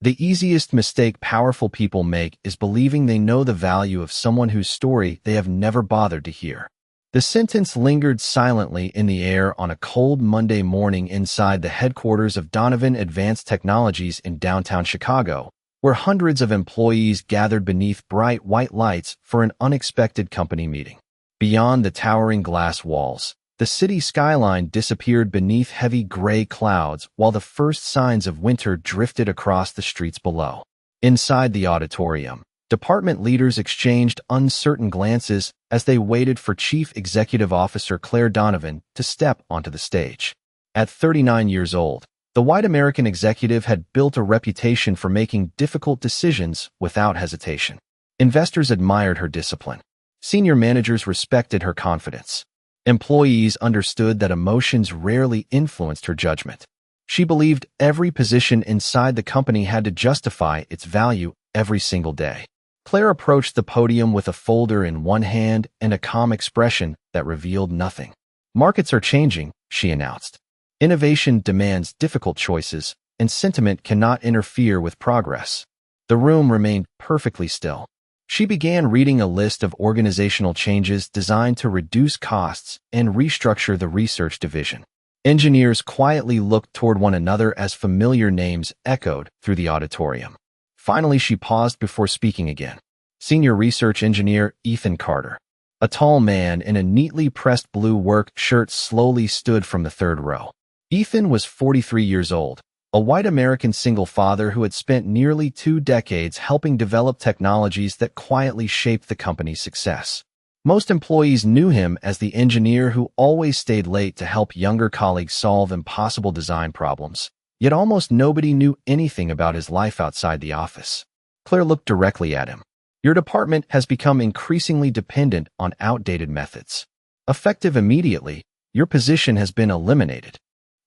The easiest mistake powerful people make is believing they know the value of someone whose story they have never bothered to hear. The sentence lingered silently in the air on a cold Monday morning inside the headquarters of Donovan Advanced Technologies in downtown Chicago, where hundreds of employees gathered beneath bright white lights for an unexpected company meeting. Beyond the towering glass walls, the city skyline disappeared beneath heavy gray clouds while the first signs of winter drifted across the streets below. Inside the auditorium, department leaders exchanged uncertain glances as they waited for Chief Executive Officer Claire Donovan to step onto the stage. At 39 years old, the white American executive had built a reputation for making difficult decisions without hesitation. Investors admired her discipline. Senior managers respected her confidence. Employees understood that emotions rarely influenced her judgment. She believed every position inside the company had to justify its value every single day. Claire approached the podium with a folder in one hand and a calm expression that revealed nothing. "Markets are changing," she announced. "Innovation demands difficult choices, and sentiment cannot interfere with progress." The room remained perfectly still. She began reading a list of organizational changes designed to reduce costs and restructure the research division. Engineers quietly looked toward one another as familiar names echoed through the auditorium. Finally, she paused before speaking again. Senior Research Engineer Ethan Carter. A tall man in a neatly pressed blue work shirt slowly stood from the third row. Ethan was 43 years old, a white American single father who had spent nearly 2 decades helping develop technologies that quietly shaped the company's success. Most employees knew him as the engineer who always stayed late to help younger colleagues solve impossible design problems. Yet almost nobody knew anything about his life outside the office. Claire looked directly at him. "Your department has become increasingly dependent on outdated methods. Effective immediately, your position has been eliminated."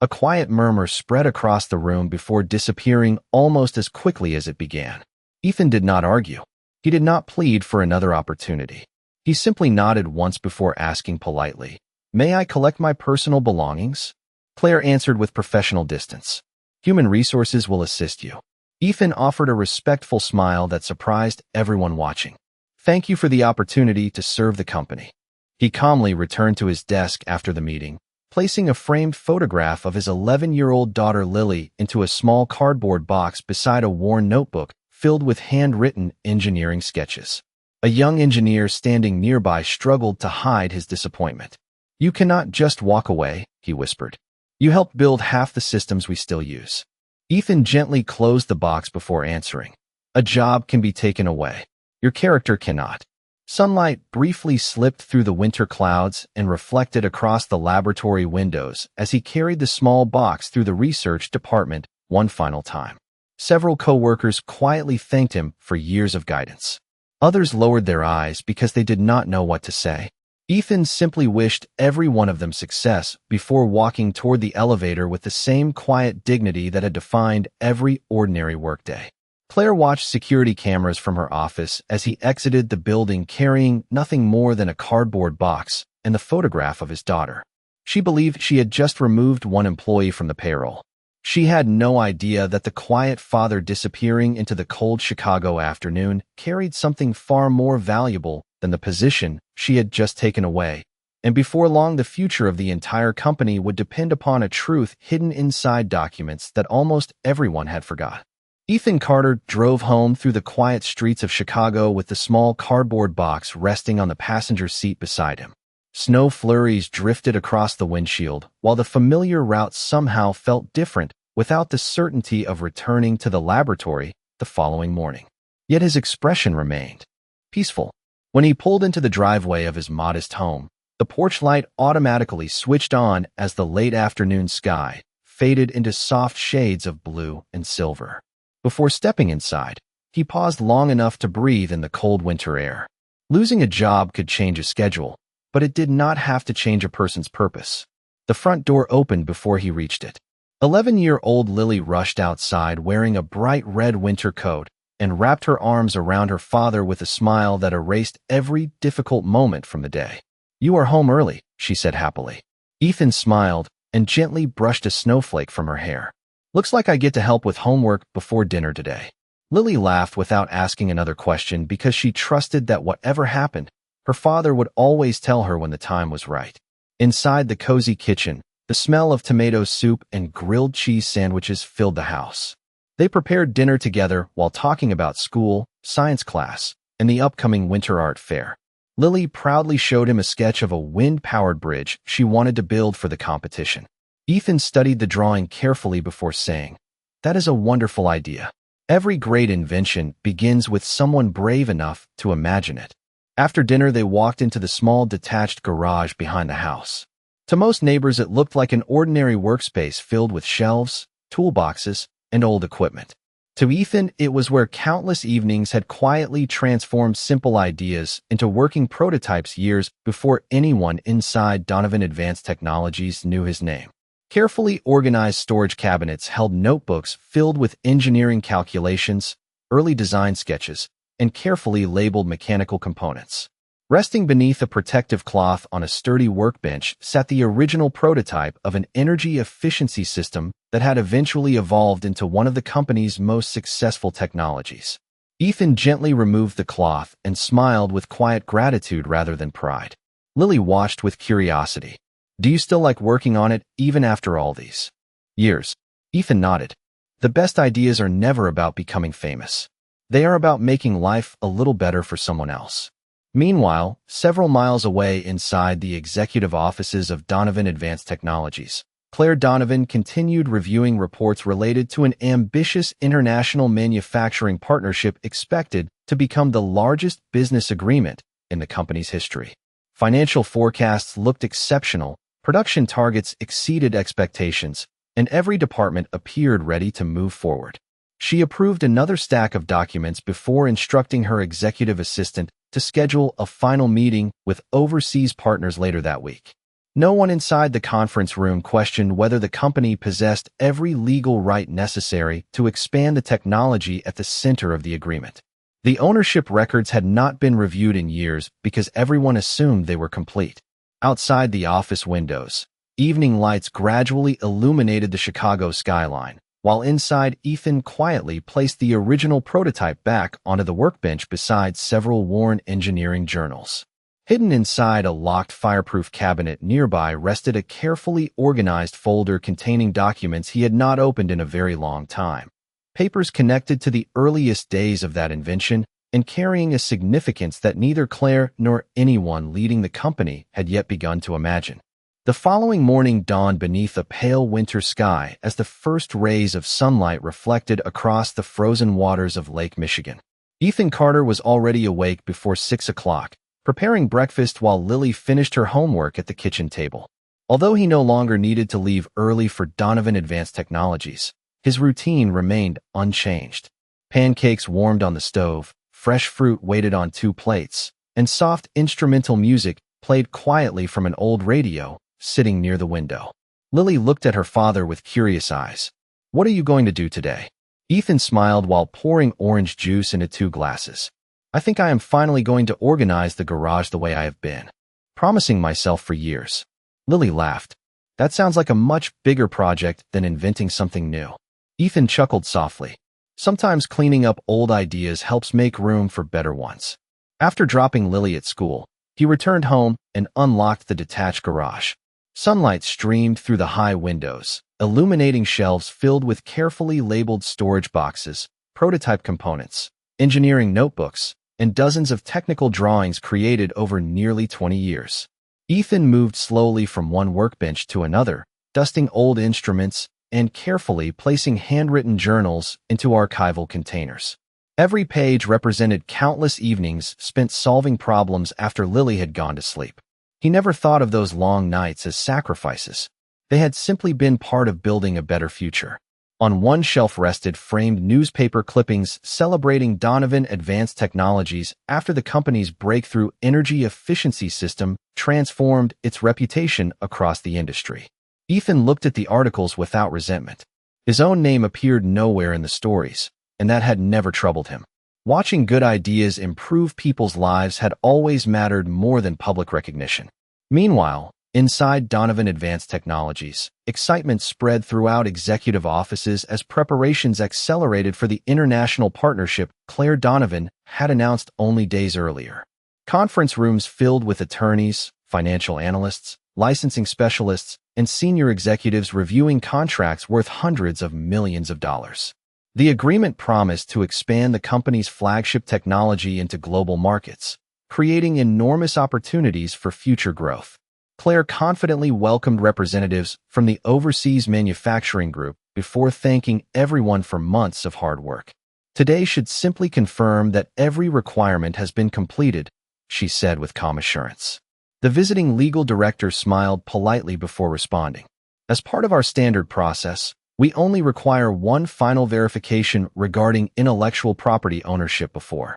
A quiet murmur spread across the room before disappearing almost as quickly as it began. Ethan did not argue. He did not plead for another opportunity. He simply nodded once before asking politely, "May I collect my personal belongings?" Claire answered with professional distance, "Human resources will assist you." Ethan offered a respectful smile that surprised everyone watching. "Thank you for the opportunity to serve the company." He calmly returned to his desk after the meeting, placing a framed photograph of his 11-year-old daughter Lily into a small cardboard box beside a worn notebook filled with handwritten engineering sketches. A young engineer standing nearby struggled to hide his disappointment. "You cannot just walk away," he whispered. "You helped build half the systems we still use." Ethan gently closed the box before answering. "A job can be taken away. Your character cannot." Sunlight briefly slipped through the winter clouds and reflected across the laboratory windows as he carried the small box through the research department one final time. Several co-workers quietly thanked him for years of guidance. Others lowered their eyes because they did not know what to say. Ethan simply wished every one of them success before walking toward the elevator with the same quiet dignity that had defined every ordinary workday. Claire watched security cameras from her office as he exited the building carrying nothing more than a cardboard box and the photograph of his daughter. She believed she had just removed one employee from the payroll. She had no idea that the quiet father disappearing into the cold Chicago afternoon carried something far more valuable than the position she had just taken away, and before long the future of the entire company would depend upon a truth hidden inside documents that almost everyone had forgotten. Ethan Carter drove home through the quiet streets of Chicago with the small cardboard box resting on the passenger seat beside him. Snow flurries drifted across the windshield, while the familiar route somehow felt different without the certainty of returning to the laboratory the following morning. Yet his expression remained peaceful. When he pulled into the driveway of his modest home, the porch light automatically switched on as the late afternoon sky faded into soft shades of blue and silver. Before stepping inside, he paused long enough to breathe in the cold winter air. Losing a job could change a schedule, but it did not have to change a person's purpose. The front door opened before he reached it. 11-year-old Lily rushed outside wearing a bright red winter coat and wrapped her arms around her father with a smile that erased every difficult moment from the day. "You are home early," she said happily. Ethan smiled and gently brushed a snowflake from her hair. Looks like I get to help with homework before dinner today. Lily laughed without asking another question because she trusted that whatever happened, her father would always tell her when the time was right. Inside the cozy kitchen, the smell of tomato soup and grilled cheese sandwiches filled the house. They prepared dinner together while talking about school, science class, and the upcoming winter art fair. Lily proudly showed him a sketch of a wind-powered bridge she wanted to build for the competition. Ethan studied the drawing carefully before saying, "That is a wonderful idea. Every great invention begins with someone brave enough to imagine it." After dinner, they walked into the small detached garage behind the house. To most neighbors, it looked like an ordinary workspace filled with shelves, toolboxes, and old equipment. To Ethan, it was where countless evenings had quietly transformed simple ideas into working prototypes years before anyone inside Donovan Advanced Technologies knew his name. Carefully organized storage cabinets held notebooks filled with engineering calculations, early design sketches, and carefully labeled mechanical components. Resting beneath a protective cloth on a sturdy workbench sat the original prototype of an energy efficiency system that had eventually evolved into one of the company's most successful technologies. Ethan gently removed the cloth and smiled with quiet gratitude rather than pride. Lily watched with curiosity. "Do you still like working on it, even after all these years?" Ethan nodded. "The best ideas are never about becoming famous. They are about making life a little better for someone else." Meanwhile, several miles away inside the executive offices of Donovan Advanced Technologies, Claire Donovan continued reviewing reports related to an ambitious international manufacturing partnership expected to become the largest business agreement in the company's history. Financial forecasts looked exceptional, production targets exceeded expectations, and every department appeared ready to move forward. She approved another stack of documents before instructing her executive assistant to schedule a final meeting with overseas partners later that week. No one inside the conference room questioned whether the company possessed every legal right necessary to expand the technology at the center of the agreement. The ownership records had not been reviewed in years because everyone assumed they were complete. Outside the office windows, evening lights gradually illuminated the Chicago skyline, while inside, Ethan quietly placed the original prototype back onto the workbench beside several worn engineering journals. Hidden inside a locked fireproof cabinet nearby rested a carefully organized folder containing documents he had not opened in a very long time. Papers connected to the earliest days of that invention and carrying a significance that neither Claire nor anyone leading the company had yet begun to imagine. The following morning dawned beneath a pale winter sky as the first rays of sunlight reflected across the frozen waters of Lake Michigan. Ethan Carter was already awake before 6 o'clock, preparing breakfast while Lily finished her homework at the kitchen table. Although he no longer needed to leave early for Donovan Advanced Technologies, his routine remained unchanged. Pancakes warmed on the stove, fresh fruit waited on 2 plates, and soft instrumental music played quietly from an old radio sitting near the window. Lily looked at her father with curious eyes. "What are you going to do today?" Ethan smiled while pouring orange juice into 2 glasses. "I think I am finally going to organize the garage the way I have been promising myself for years." Lily laughed. "That sounds like a much bigger project than inventing something new." Ethan chuckled softly. Sometimes cleaning up old ideas helps make room for better ones. After dropping Lily at school, he returned home and unlocked the detached garage. Sunlight streamed through the high windows, illuminating shelves filled with carefully labeled storage boxes, prototype components, engineering notebooks, and dozens of technical drawings created over nearly 20 years. Ethan moved slowly from one workbench to another, dusting old instruments and carefully placing handwritten journals into archival containers. Every page represented countless evenings spent solving problems after Lily had gone to sleep. He never thought of those long nights as sacrifices. They had simply been part of building a better future. On one shelf rested framed newspaper clippings celebrating Donovan Advanced Technologies after the company's breakthrough energy efficiency system transformed its reputation across the industry. Ethan looked at the articles without resentment. His own name appeared nowhere in the stories, and that had never troubled him. Watching good ideas improve people's lives had always mattered more than public recognition. Meanwhile, Inside Donovan Advanced Technologies, excitement spread throughout executive offices as preparations accelerated for the international partnership Claire Donovan had announced only days earlier. Conference rooms filled with attorneys, financial analysts, licensing specialists, and senior executives reviewing contracts worth hundreds of millions of dollars. The agreement promised to expand the company's flagship technology into global markets, creating enormous opportunities for future growth. Claire confidently welcomed representatives from the overseas manufacturing group before thanking everyone for months of hard work. "Today should simply confirm that every requirement has been completed," she said with calm assurance. The visiting legal director smiled politely before responding. "As part of our standard process, we only require one final verification regarding intellectual property ownership before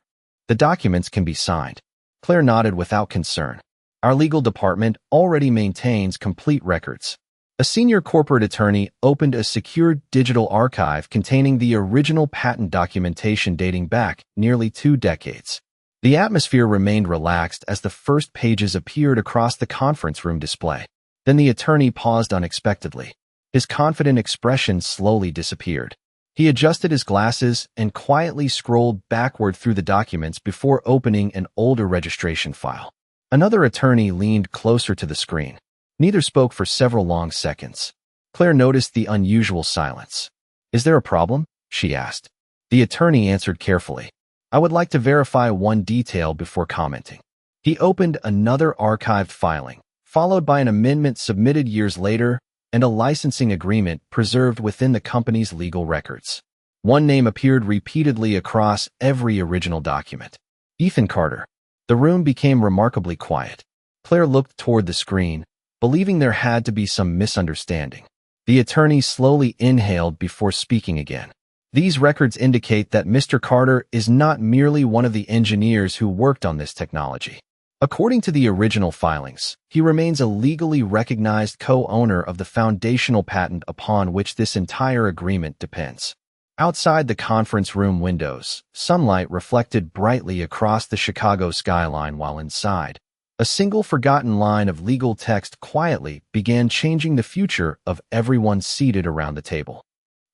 the documents can be signed." Claire nodded without concern. "Our legal department already maintains complete records." A senior corporate attorney opened a secure digital archive containing the original patent documentation dating back nearly 2 decades. The atmosphere remained relaxed as the first pages appeared across the conference room display. Then the attorney paused unexpectedly. His confident expression slowly disappeared. He adjusted his glasses and quietly scrolled backward through the documents before opening an older registration file. Another attorney leaned closer to the screen. Neither spoke for several long seconds. Claire noticed the unusual silence. "Is there a problem?" she asked. The attorney answered carefully. "I would like to verify one detail before commenting." He opened another archived filing, followed by an amendment submitted years later and a licensing agreement preserved within the company's legal records. One name appeared repeatedly across every original document: Ethan Carter. The room became remarkably quiet. Claire looked toward the screen, believing there had to be some misunderstanding. The attorney slowly inhaled before speaking again. "These records indicate that Mr. Carter is not merely one of the engineers who worked on this technology. According to the original filings, he remains a legally recognized co-owner of the foundational patent upon which this entire agreement depends." Outside the conference room windows, sunlight reflected brightly across the Chicago skyline, while inside, a single forgotten line of legal text quietly began changing the future of everyone seated around the table.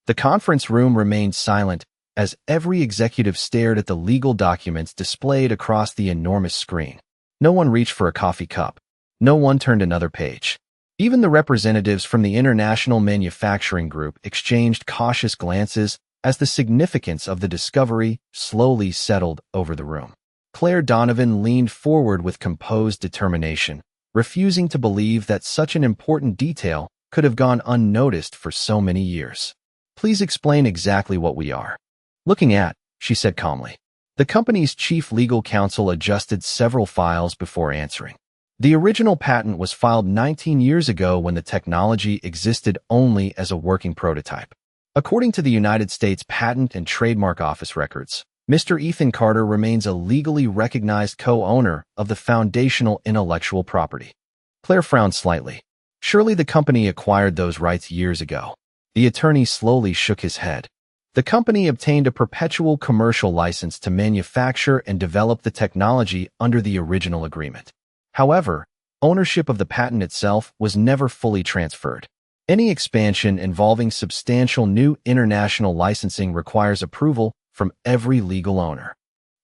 The conference room remained silent as every executive stared at the legal documents displayed across the enormous screen. No one reached for a coffee cup. No one turned another page. Even the representatives from the international manufacturing group exchanged cautious glances as the significance of the discovery slowly settled over the room. Claire Donovan leaned forward with composed determination, refusing to believe that such an important detail could have gone unnoticed for so many years. "Please explain exactly what we are looking at," she said calmly. The company's chief legal counsel adjusted several files before answering. The original patent was filed 19 years ago when the technology existed only as a working prototype. According to the United States Patent and Trademark Office records, Mr. Ethan Carter remains a legally recognized co-owner of the foundational intellectual property. Claire frowned slightly. Surely the company acquired those rights years ago. The attorney slowly shook his head. The company obtained a perpetual commercial license to manufacture and develop the technology under the original agreement. However, ownership of the patent itself was never fully transferred. Any expansion involving substantial new international licensing requires approval from every legal owner.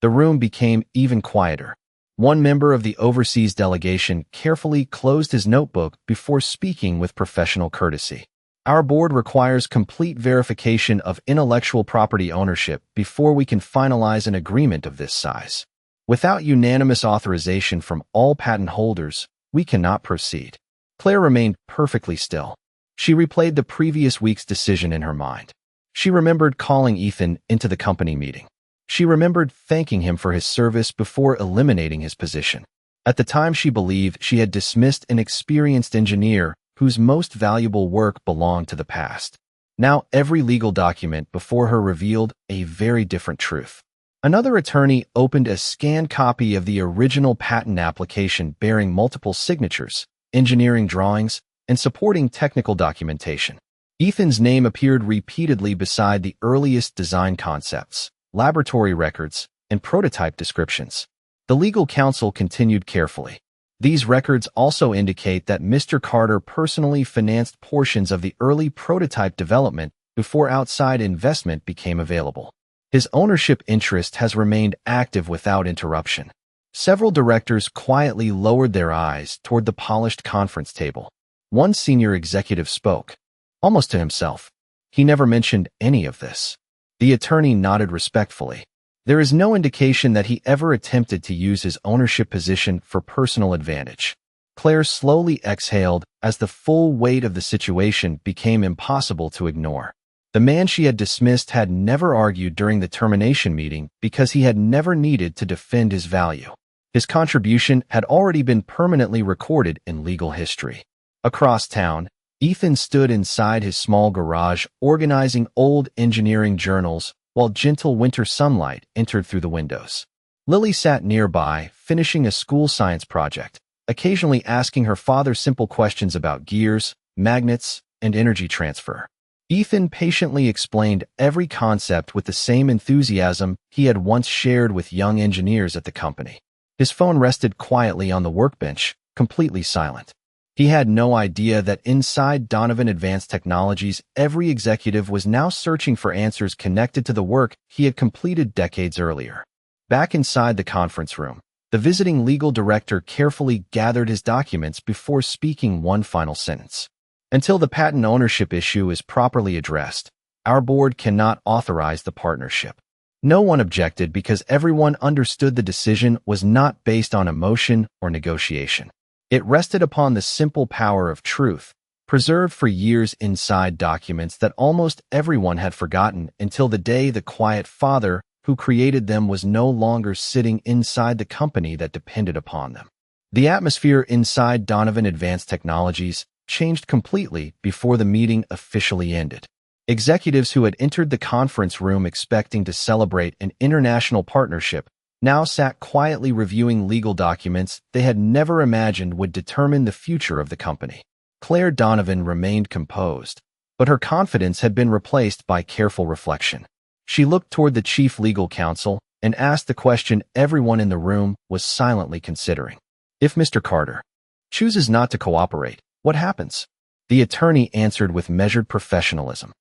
The room became even quieter. One member of the overseas delegation carefully closed his notebook before speaking with professional courtesy. "Our board requires complete verification of intellectual property ownership before we can finalize an agreement of this size. Without unanimous authorization from all patent holders, we cannot proceed." Claire remained perfectly still. She replayed the previous week's decision in her mind. She remembered calling Ethan into the company meeting. She remembered thanking him for his service before eliminating his position. At the time, she believed she had dismissed an experienced engineer whose most valuable work belonged to the past. Now every legal document before her revealed a very different truth. Another attorney opened a scanned copy of the original patent application bearing multiple signatures, engineering drawings, and supporting technical documentation. Ethan's name appeared repeatedly beside the earliest design concepts, laboratory records, and prototype descriptions. The legal counsel continued carefully. These records also indicate that Mr. Carter personally financed portions of the early prototype development before outside investment became available. His ownership interest has remained active without interruption. Several directors quietly lowered their eyes toward the polished conference table. One senior executive spoke, almost to himself. He never mentioned any of this. The attorney nodded respectfully. There is no indication that he ever attempted to use his ownership position for personal advantage. Claire slowly exhaled as the full weight of the situation became impossible to ignore. The man she had dismissed had never argued during the termination meeting because he had never needed to defend his value. His contribution had already been permanently recorded in legal history. Across town, Ethan stood inside his small garage organizing old engineering journals while gentle winter sunlight entered through the windows. Lily sat nearby, finishing a school science project, occasionally asking her father simple questions about gears, magnets, and energy transfer. Ethan patiently explained every concept with the same enthusiasm he had once shared with young engineers at the company. His phone rested quietly on the workbench, completely silent. He had no idea that inside Donovan Advanced Technologies, every executive was now searching for answers connected to the work he had completed decades earlier. Back inside the conference room, the visiting legal director carefully gathered his documents before speaking one final sentence. Until the patent ownership issue is properly addressed, our board cannot authorize the partnership. No one objected because everyone understood the decision was not based on emotion or negotiation. It rested upon the simple power of truth, preserved for years inside documents that almost everyone had forgotten until the day the quiet father who created them was no longer sitting inside the company that depended upon them. The atmosphere inside Donovan Advanced Technologies changed completely before the meeting officially ended. Executives who had entered the conference room expecting to celebrate an international partnership now sat quietly reviewing legal documents they had never imagined would determine the future of the company. Claire Donovan remained composed, but her confidence had been replaced by careful reflection. She looked toward the chief legal counsel and asked the question everyone in the room was silently considering. If Mr. Carter chooses not to cooperate, what happens? The attorney answered with measured professionalism.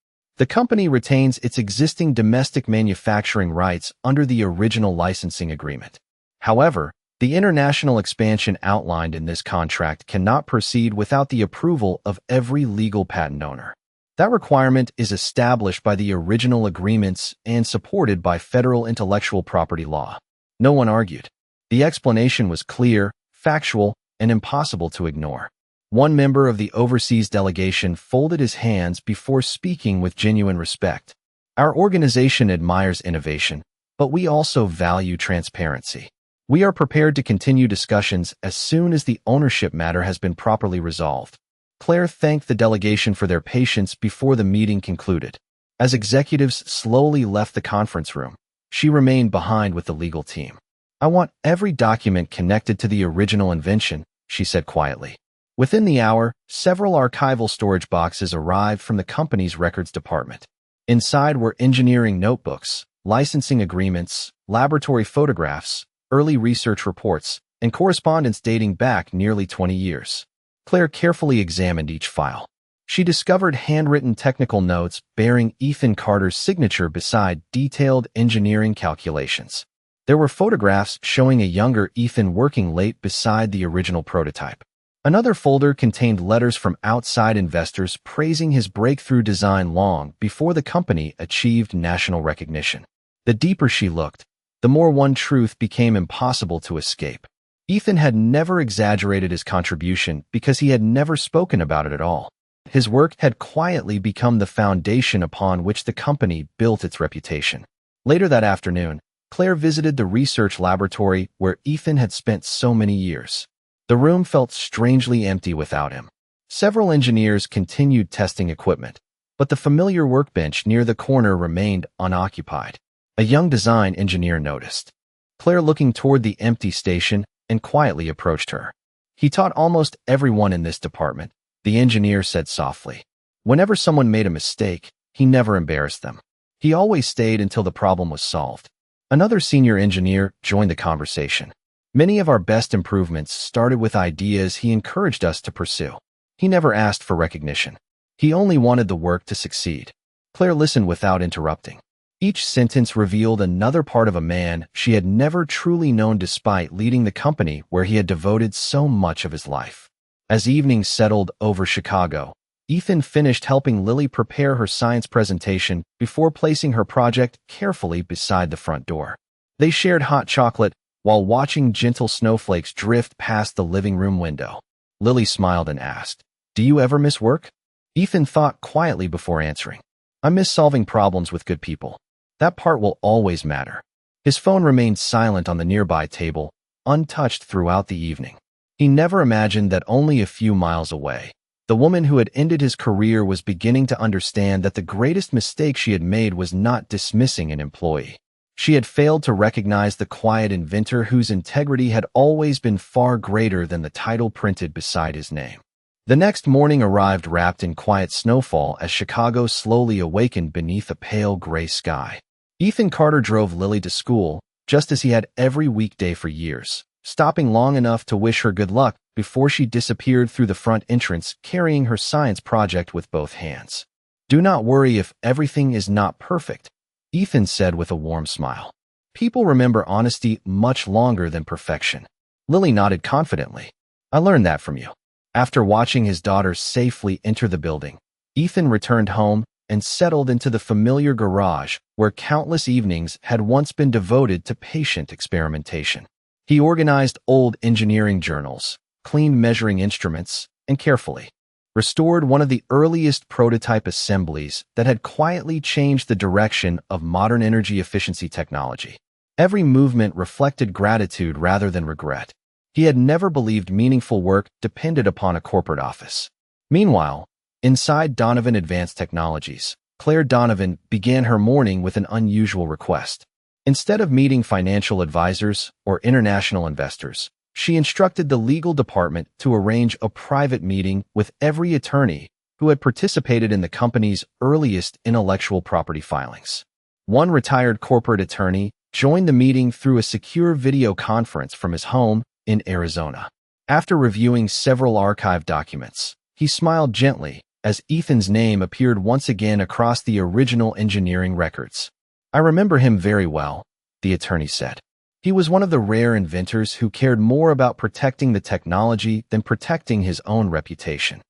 The company retains its existing domestic manufacturing rights under the original licensing agreement. However, the international expansion outlined in this contract cannot proceed without the approval of every legal patent owner. That requirement is established by the original agreements and supported by federal intellectual property law. No one argued. The explanation was clear, factual, and impossible to ignore. One member of the overseas delegation folded his hands before speaking with genuine respect. Our organization admires innovation, but we also value transparency. We are prepared to continue discussions as soon as the ownership matter has been properly resolved. Claire thanked the delegation for their patience before the meeting concluded. As executives slowly left the conference room, she remained behind with the legal team. I want every document connected to the original invention, she said quietly. Within the hour, several archival storage boxes arrived from the company's records department. Inside were engineering notebooks, licensing agreements, laboratory photographs, early research reports, and correspondence dating back nearly 20 years. Claire carefully examined each file. She discovered handwritten technical notes bearing Ethan Carter's signature beside detailed engineering calculations. There were photographs showing a younger Ethan working late beside the original prototype. Another folder contained letters from outside investors praising his breakthrough design long before the company achieved national recognition. The deeper she looked, the more one truth became impossible to escape. Ethan had never exaggerated his contribution because he had never spoken about it at all. His work had quietly become the foundation upon which the company built its reputation. Later that afternoon, Claire visited the research laboratory where Ethan had spent so many years. The room felt strangely empty without him. Several engineers continued testing equipment, but the familiar workbench near the corner remained unoccupied. A young design engineer noticed. Claire looking toward the empty station and quietly approached her. He taught almost everyone in this department, the engineer said softly. Whenever someone made a mistake, he never embarrassed them. He always stayed until the problem was solved. Another senior engineer joined the conversation. Many of our best improvements started with ideas he encouraged us to pursue. He never asked for recognition. He only wanted the work to succeed. Claire listened without interrupting. Each sentence revealed another part of a man she had never truly known despite leading the company where he had devoted so much of his life. As evening settled over Chicago, Ethan finished helping Lily prepare her science presentation before placing her project carefully beside the front door. They shared hot chocolate while watching gentle snowflakes drift past the living room window. Lily smiled and asked, "Do you ever miss work?" Ethan thought quietly before answering, "I miss solving problems with good people. That part will always matter." His phone remained silent on the nearby table, untouched throughout the evening. He never imagined that only a few miles away, the woman who had ended his career was beginning to understand that the greatest mistake she had made was not dismissing an employee. She had failed to recognize the quiet inventor whose integrity had always been far greater than the title printed beside his name. The next morning arrived wrapped in quiet snowfall as Chicago slowly awakened beneath a pale gray sky. Ethan Carter drove Lily to school, just as he had every weekday for years, stopping long enough to wish her good luck before she disappeared through the front entrance carrying her science project with both hands. "Do not worry if everything is not perfect," Ethan said with a warm smile. "People remember honesty much longer than perfection." Lily nodded confidently. "I learned that from you." After watching his daughter safely enter the building, Ethan returned home and settled into the familiar garage where countless evenings had once been devoted to patient experimentation. He organized old engineering journals, cleaned measuring instruments, and carefully restored one of the earliest prototype assemblies that had quietly changed the direction of modern energy efficiency technology. Every movement reflected gratitude rather than regret. He had never believed meaningful work depended upon a corporate office. Meanwhile, inside Donovan Advanced Technologies, Claire Donovan began her morning with an unusual request. Instead of meeting financial advisors or international investors, she instructed the legal department to arrange a private meeting with every attorney who had participated in the company's earliest intellectual property filings. One retired corporate attorney joined the meeting through a secure video conference from his home in Arizona. After reviewing several archived documents, he smiled gently as Ethan's name appeared once again across the original engineering records. "I remember him very well," the attorney said. "He was one of the rare inventors who cared more about protecting the technology than protecting his own reputation."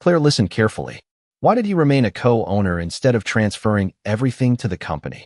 Claire listened carefully. Why did he remain a co-owner instead of transferring everything to the company?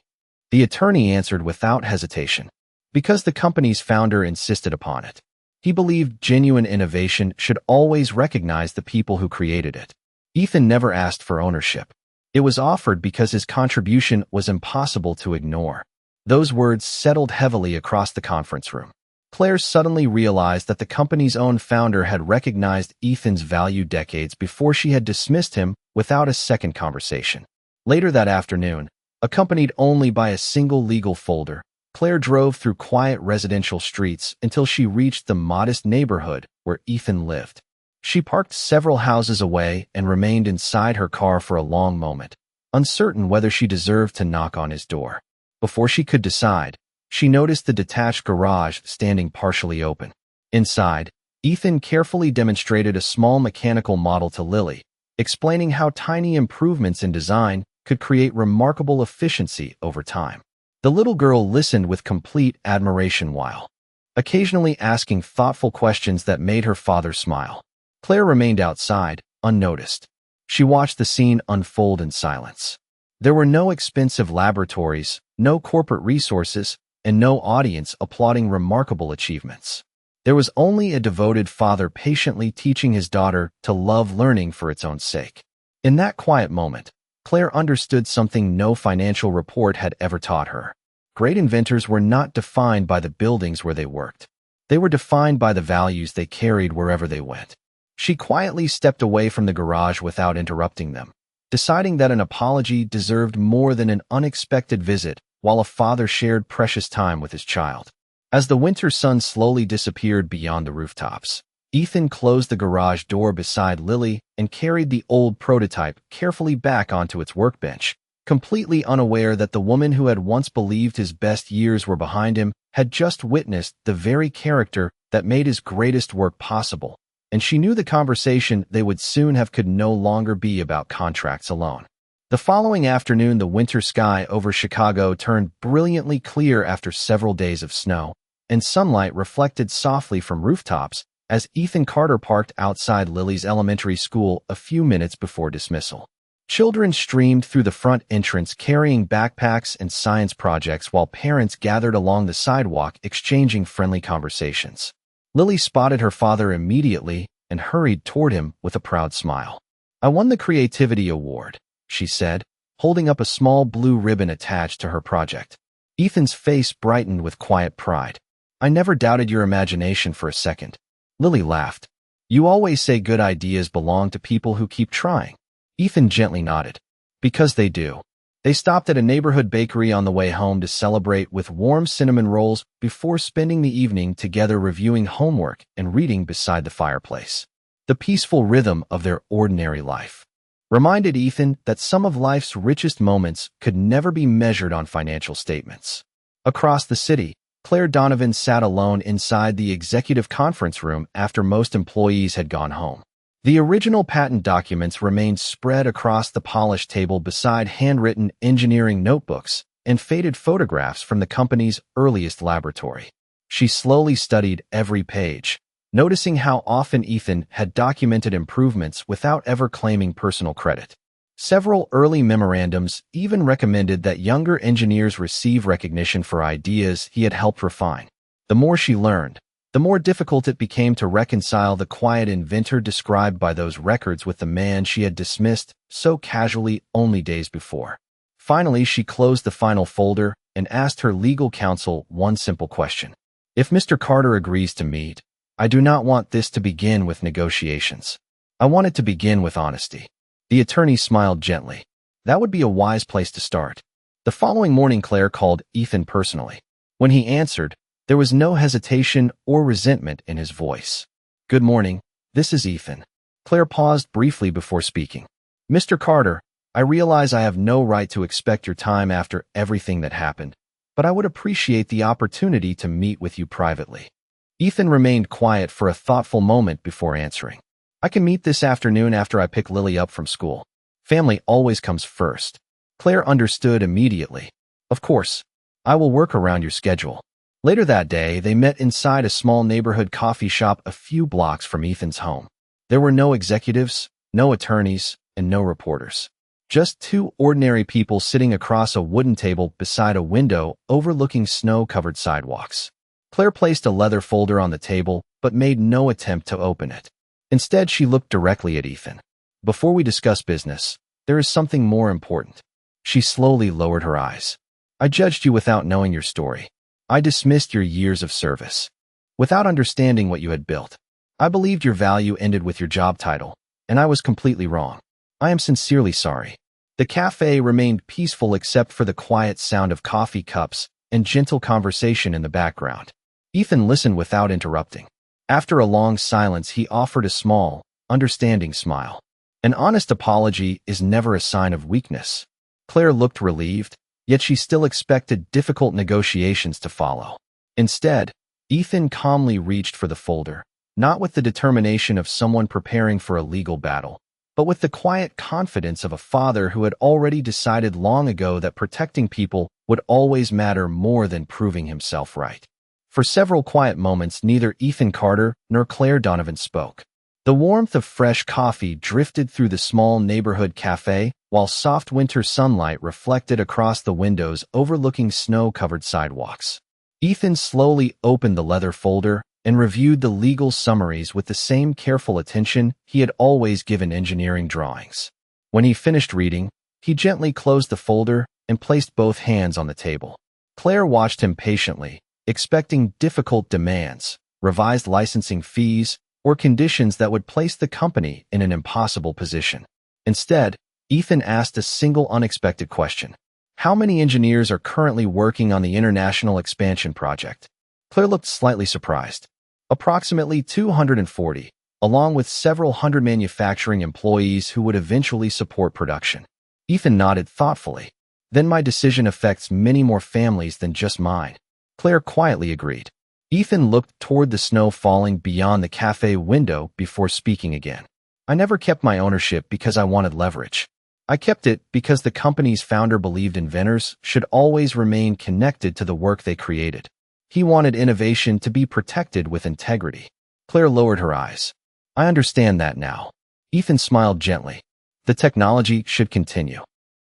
The attorney answered without hesitation. Because the company's founder insisted upon it. He believed genuine innovation should always recognize the people who created it. Ethan never asked for ownership. It was offered because his contribution was impossible to ignore. Those words settled heavily across the conference room. Claire suddenly realized that the company's own founder had recognized Ethan's value decades before she had dismissed him without a second conversation. Later that afternoon, accompanied only by a single legal folder, Claire drove through quiet residential streets until she reached the modest neighborhood where Ethan lived. She parked several houses away and remained inside her car for a long moment, uncertain whether she deserved to knock on his door. Before she could decide, she noticed the detached garage standing partially open. Inside, Ethan carefully demonstrated a small mechanical model to Lily, explaining how tiny improvements in design could create remarkable efficiency over time. The little girl listened with complete admiration while occasionally asking thoughtful questions that made her father smile. Claire remained outside, unnoticed. She watched the scene unfold in silence. There were no expensive laboratories, no corporate resources, and no audience applauding remarkable achievements. There was only a devoted father patiently teaching his daughter to love learning for its own sake. In that quiet moment, Claire understood something no financial report had ever taught her. Great inventors were not defined by the buildings where they worked. They were defined by the values they carried wherever they went. She quietly stepped away from the garage without interrupting them, deciding that an apology deserved more than an unexpected visit while a father shared precious time with his child. As the winter sun slowly disappeared beyond the rooftops, Ethan closed the garage door beside Lily and carried the old prototype carefully back onto its workbench, completely unaware that the woman who had once believed his best years were behind him had just witnessed the very character that made his greatest work possible, and she knew the conversation they would soon have could no longer be about contracts alone. The following afternoon, the winter sky over Chicago turned brilliantly clear after several days of snow, and sunlight reflected softly from rooftops as Ethan Carter parked outside Lily's elementary school a few minutes before dismissal. Children streamed through the front entrance carrying backpacks and science projects while parents gathered along the sidewalk exchanging friendly conversations. Lily spotted her father immediately and hurried toward him with a proud smile. "I won the Creativity Award," she said, holding up a small blue ribbon attached to her project. Ethan's face brightened with quiet pride. "I never doubted your imagination for a second." Lily laughed. "You always say good ideas belong to people who keep trying." Ethan gently nodded. "Because they do." They stopped at a neighborhood bakery on the way home to celebrate with warm cinnamon rolls before spending the evening together reviewing homework and reading beside the fireplace. The peaceful rhythm of their ordinary life reminded Ethan that some of life's richest moments could never be measured on financial statements. Across the city, Claire Donovan sat alone inside the executive conference room after most employees had gone home. The original patent documents remained spread across the polished table beside handwritten engineering notebooks and faded photographs from the company's earliest laboratory. She slowly studied every page, noticing how often Ethan had documented improvements without ever claiming personal credit. Several early memorandums even recommended that younger engineers receive recognition for ideas he had helped refine. The more she learned, the more difficult it became to reconcile the quiet inventor described by those records with the man she had dismissed so casually only days before. Finally, she closed the final folder and asked her legal counsel one simple question. "If Mr. Carter agrees to meet, I do not want this to begin with negotiations. I want it to begin with honesty." The attorney smiled gently. "That would be a wise place to start." The following morning, Claire called Ethan personally. When he answered, there was no hesitation or resentment in his voice. "Good morning, this is Ethan." Claire paused briefly before speaking. "Mr. Carter, I realize I have no right to expect your time after everything that happened, but I would appreciate the opportunity to meet with you privately." Ethan remained quiet for a thoughtful moment before answering. "I can meet this afternoon after I pick Lily up from school. Family always comes first." Claire understood immediately. "Of course, I will work around your schedule." Later that day, they met inside a small neighborhood coffee shop a few blocks from Ethan's home. There were no executives, no attorneys, and no reporters. Just two ordinary people sitting across a wooden table beside a window overlooking snow-covered sidewalks. Claire placed a leather folder on the table, but made no attempt to open it. Instead, she looked directly at Ethan. "Before we discuss business, there is something more important." She slowly lowered her eyes. "I judged you without knowing your story. I dismissed your years of service, without understanding what you had built. I believed your value ended with your job title, and I was completely wrong. I am sincerely sorry." The cafe remained peaceful except for the quiet sound of coffee cups and gentle conversation in the background. Ethan listened without interrupting. After a long silence, he offered a small, understanding smile. "An honest apology is never a sign of weakness." Claire looked relieved, yet she still expected difficult negotiations to follow. Instead, Ethan calmly reached for the folder, not with the determination of someone preparing for a legal battle, but with the quiet confidence of a father who had already decided long ago that protecting people would always matter more than proving himself right. For several quiet moments, neither Ethan Carter nor Claire Donovan spoke. The warmth of fresh coffee drifted through the small neighborhood cafe, while soft winter sunlight reflected across the windows overlooking snow-covered sidewalks. Ethan slowly opened the leather folder and reviewed the legal summaries with the same careful attention he had always given engineering drawings. When he finished reading, he gently closed the folder and placed both hands on the table. Claire watched him patiently, expecting difficult demands, revised licensing fees, or conditions that would place the company in an impossible position. Instead, Ethan asked a single unexpected question. "How many engineers are currently working on the international expansion project?" Claire looked slightly surprised. "Approximately 240, along with several hundred manufacturing employees who would eventually support production." Ethan nodded thoughtfully. Then my decision affects many more families than just mine. Claire quietly agreed. Ethan looked toward the snow falling beyond the cafe window before speaking again. I never kept my ownership because I wanted leverage. I kept it because the company's founder believed inventors should always remain connected to the work they created. He wanted innovation to be protected with integrity. Claire lowered her eyes. I understand that now. Ethan smiled gently. The technology should continue.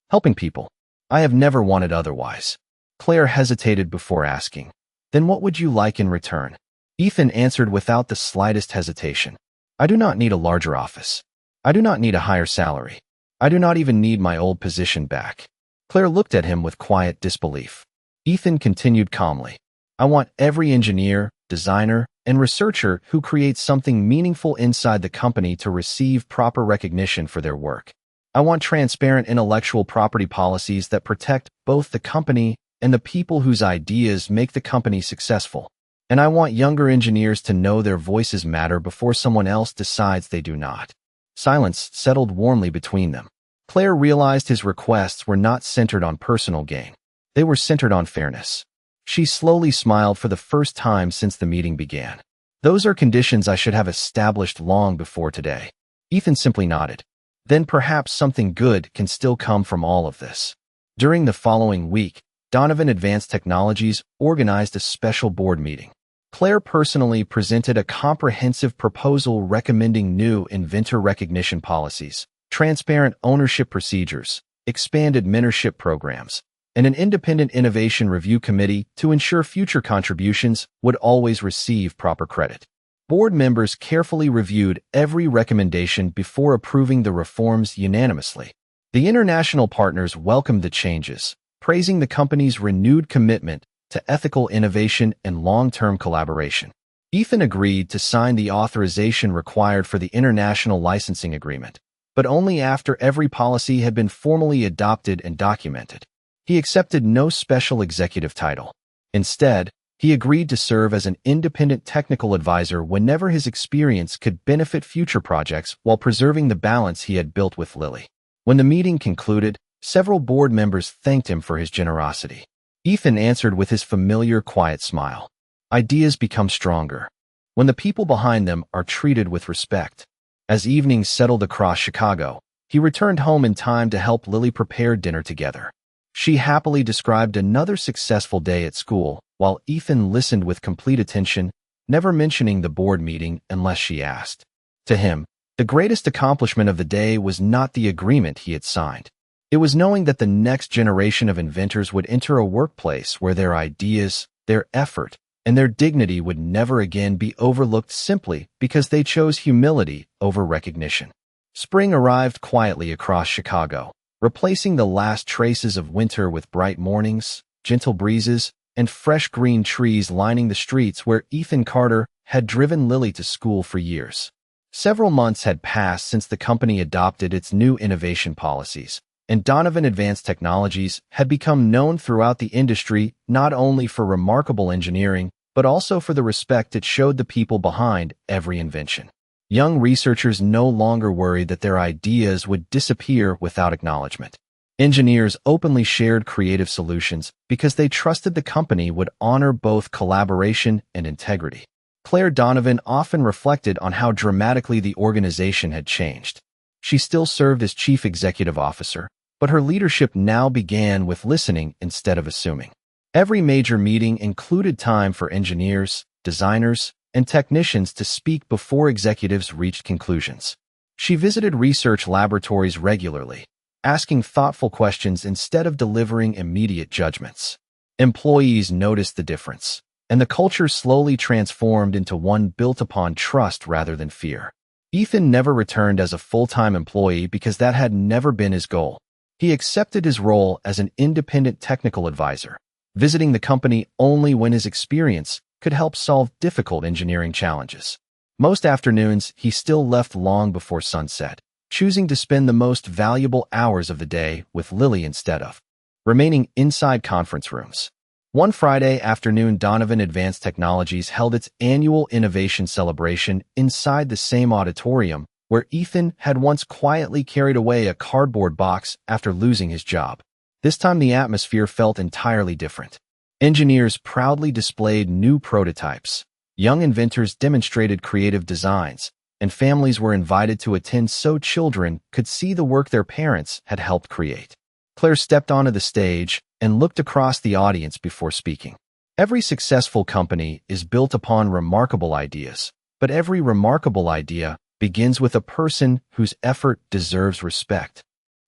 Helping people. I have never wanted otherwise. Claire hesitated before asking. Then what would you like in return? Ethan answered without the slightest hesitation. I do not need a larger office. I do not need a higher salary. I do not even need my old position back. Claire looked at him with quiet disbelief. Ethan continued calmly. I want every engineer, designer, and researcher who creates something meaningful inside the company to receive proper recognition for their work. I want transparent intellectual property policies that protect both the company and the people whose ideas make the company successful. And I want younger engineers to know their voices matter before someone else decides they do not. Silence settled warmly between them. Claire realized his requests were not centered on personal gain. They were centered on fairness. She slowly smiled for the first time since the meeting began. Those are conditions I should have established long before today. Ethan simply nodded. Then perhaps something good can still come from all of this. During the following week, Donovan Advanced Technologies organized a special board meeting. Claire personally presented a comprehensive proposal recommending new inventor recognition policies, transparent ownership procedures, expanded mentorship programs, and an independent innovation review committee to ensure future contributions would always receive proper credit. Board members carefully reviewed every recommendation before approving the reforms unanimously. The international partners welcomed the changes, praising the company's renewed commitment to ethical innovation and long-term collaboration. Ethan agreed to sign the authorization required for the international licensing agreement, but only after every policy had been formally adopted and documented. He accepted no special executive title. Instead, he agreed to serve as an independent technical advisor whenever his experience could benefit future projects while preserving the balance he had built with Lily. When the meeting concluded, several board members thanked him for his generosity. Ethan answered with his familiar quiet smile. Ideas become stronger when the people behind them are treated with respect. As evenings settled across Chicago, he returned home in time to help Lily prepare dinner together. She happily described another successful day at school, while Ethan listened with complete attention, never mentioning the board meeting unless she asked. To him, the greatest accomplishment of the day was not the agreement he had signed. It was knowing that the next generation of inventors would enter a workplace where their ideas, their effort, and their dignity would never again be overlooked simply because they chose humility over recognition. Spring arrived quietly across Chicago, replacing the last traces of winter with bright mornings, gentle breezes, and fresh green trees lining the streets where Ethan Carter had driven Lily to school for years. Several months had passed since the company adopted its new innovation policies, and Donovan Advanced Technologies had become known throughout the industry not only for remarkable engineering, but also for the respect it showed the people behind every invention. Young researchers no longer worried that their ideas would disappear without acknowledgement. Engineers openly shared creative solutions because they trusted the company would honor both collaboration and integrity. Claire Donovan often reflected on how dramatically the organization had changed. She still served as chief executive officer, but her leadership now began with listening instead of assuming. Every major meeting included time for engineers, designers, and technicians to speak before executives reached conclusions. She visited research laboratories regularly, asking thoughtful questions instead of delivering immediate judgments. Employees noticed the difference, and the culture slowly transformed into one built upon trust rather than fear. Ethan never returned as a full-time employee because that had never been his goal. He accepted his role as an independent technical advisor, visiting the company only when his experience could help solve difficult engineering challenges. Most afternoons, he still left long before sunset, choosing to spend the most valuable hours of the day with Lily instead of remaining inside conference rooms. One Friday afternoon, Donovan Advanced Technologies held its annual innovation celebration inside the same auditorium where Ethan had once quietly carried away a cardboard box after losing his job. This time the atmosphere felt entirely different. Engineers proudly displayed new prototypes. Young inventors demonstrated creative designs, and families were invited to attend so children could see the work their parents had helped create. Claire stepped onto the stage and looked across the audience before speaking. Every successful company is built upon remarkable ideas, but every remarkable idea begins with a person whose effort deserves respect.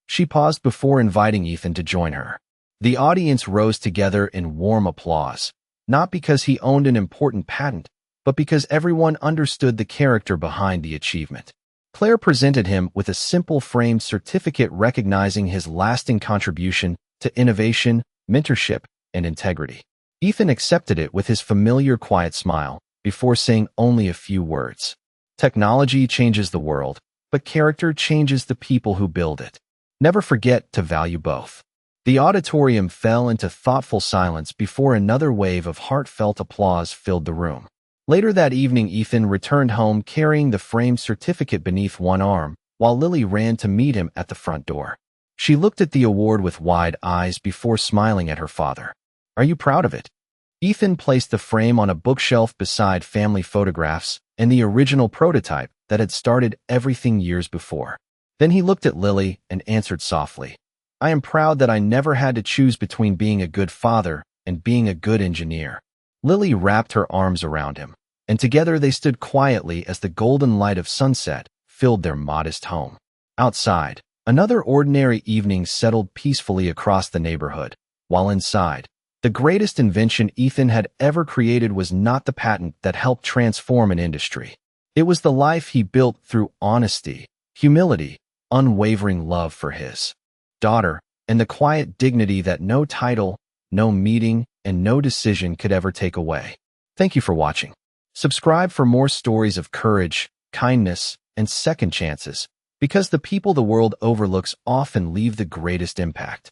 She paused before inviting Ethan to join her. The audience rose together in warm applause, not because he owned an important patent, but because everyone understood the character behind the achievement. Claire presented him with a simple framed certificate recognizing his lasting contribution to innovation, mentorship, and integrity. Ethan accepted it with his familiar quiet smile, before saying only a few words. Technology changes the world, but character changes the people who build it. Never forget to value both. The auditorium fell into thoughtful silence before another wave of heartfelt applause filled the room. Later that evening, Ethan returned home carrying the framed certificate beneath one arm, while Lily ran to meet him at the front door. She looked at the award with wide eyes before smiling at her father. "Are you proud of it?" Ethan placed the frame on a bookshelf beside family photographs and the original prototype that had started everything years before. Then he looked at Lily and answered softly, "I am proud that I never had to choose between being a good father and being a good engineer." Lily wrapped her arms around him, and together they stood quietly as the golden light of sunset filled their modest home. Outside, another ordinary evening settled peacefully across the neighborhood, while inside, the greatest invention Ethan had ever created was not the patent that helped transform an industry. It was the life he built through honesty, humility, unwavering love for his daughter, and the quiet dignity that no title, no meeting, and no decision could ever take away. Thank you for watching. Subscribe for more stories of courage, kindness, and second chances, because the people the world overlooks often leave the greatest impact.